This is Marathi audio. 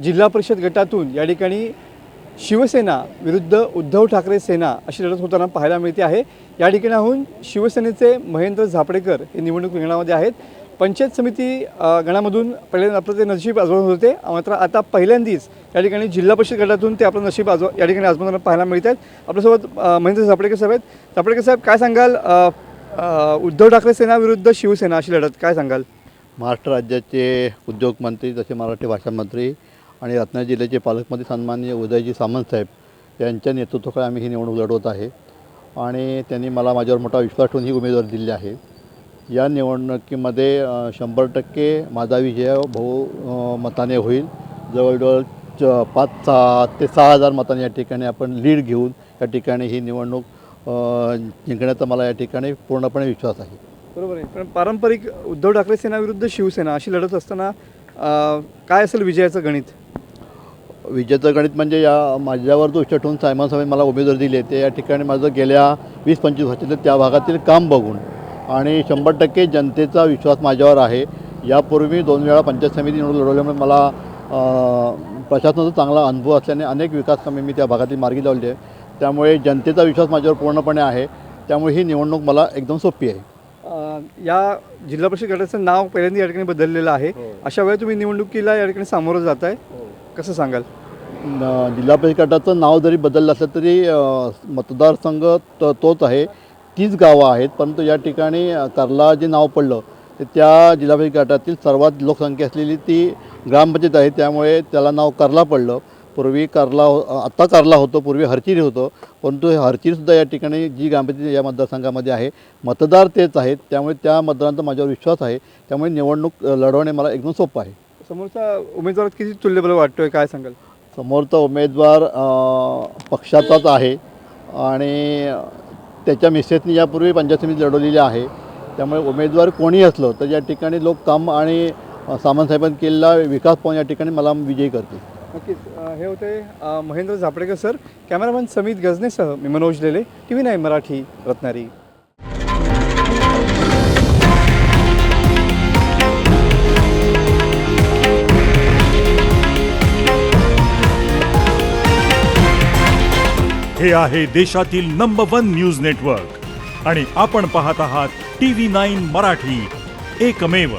जिल्हा परिषद गटातून या ठिकाणी शिवसेना विरुद्ध उद्धव ठाकरे सेना अशी लढत होताना पाहायला मिळते आहे। या ठिकाणाहून शिवसेनेचे महेंद्र झापडेकर हे निवडणूक रिंगणामध्ये आहेत। पंचायत समिती गणामधून पहिल्यांदा आपलं ते नशीब आजमावत होते, मात्र आता पहिल्यांदाच या ठिकाणी जिल्हा परिषद गटातून ते आपलं नशीब या ठिकाणी आजमावताना पाहायला मिळत आहेत। आपल्यासोबत महेंद्र झापडेकर साहेब आहेत। झापडेकर साहेब, काय सांगाल, उद्धव ठाकरे सेना विरुद्ध शिवसेना अशी लढत काय सांगाल? महाराष्ट्र राज्याचे उद्योग मंत्री तसे मराठी भाषा मंत्री आणि रत्नागिरी जिल्ह्याचे पालकमंत्री सन्माननीय उदयजी सामंत साहेब यांच्या नेतृत्वाखाली आम्ही ही निवडणूक लढवत आहे आणि त्यांनी मला माझ्यावर मोठा विश्वास ठेवून ही उमेदवारी दिली आहे। या निवडणुकीमध्ये 100% माझा विजय बहुमताने होईल। जवळजवळ 5 ते 6 हजार मतांनी या ठिकाणी आपण लीड घेऊन या ठिकाणी ही निवडणूक जिंकण्याचा मला या ठिकाणी पूर्णपणे विश्वास आहे। बरोबर आहे, पण पारंपरिक उद्धव ठाकरे सेना विरुद्ध शिवसेना अशी लढत असताना काय असेल विजयाचं गणित? विजयाचं गणित म्हणजे या माझ्यावर जो विश्वास ठेवून सायमन साहेबांनी मला उमेदवारी दिली आहे ते या ठिकाणी माझं गेल्या 20-25 वर्षातील त्या भागातील काम बघून आणि 100% जनतेचा विश्वास माझ्यावर आहे। यापूर्वी 2 वेळा पंचायत समिती निवडणूक लढवल्यामुळे मला प्रशासनाचा चांगला अनुभव असल्याने अनेक विकास कामे मी त्या भागातील मार्गी लावली आहे। त्यामुळे जनतेचा विश्वास माझ्यावर पूर्णपणे आहे, त्यामुळे ही निवडणूक मला एकदम सोपी आहे। या जिल्हा परिषद गटाचं नाव पहिल्यांदा या ठिकाणी बदललेलं आहे। अशा वेळी तुम्ही निवडणुकीला या ठिकाणी सामोरं जात आहे, कसं सांगाल? जिल्हा परिषद गटाचं नाव जरी बदललं असलं तरी मतदारसंघ तोच आहे, तीच गावं आहेत, परंतु या ठिकाणी कर्ला जे नाव पडलं ते त्या जिल्हा परिषद गटातील सर्वात लोकसंख्या असलेली ती ग्रामपंचायत आहे, त्यामुळे त्याला नाव कर्ला पडलं। पूर्वी आत्ता कर्ला होतं, पूर्वी हरचिरी होतं, परंतु हे हरचिरीसुद्धा या ठिकाणी जी ग्रामपंचायत या मतदारसंघामध्ये आहे, मतदार तेच आहेत, त्यामुळे त्या मतदारांचा माझ्यावर विश्वास आहे, त्यामुळे निवडणूक लढवणे मला एकदम सोपं आहे। समोरचा उमेदवार किती तुल्यबळ वाटतोय, काय सांगाल? समोरचा उमेदवार पक्षाचाच आहे आणि त्याच्या मिसेसनी यापूर्वी पंचायत समिती लढवलेली आहे, त्यामुळे उमेदवार कोणी असलं तर या ठिकाणी लोक काम आणि सामंतसाहेबांनी केलेला विकास पाहून या ठिकाणी मला विजयी करतील। नक्कीच। हे होते महेंद्र झापडेकर सर। कॅमेरामॅन समित गजनेसह मी मनोज लेले, TV9 मराठी, रत्नागिरी। हे आहे देशातील नंबर 1 न्यूज नेटवर्क आणि आपण पाहत आहात TV9 मराठी, एकमेव।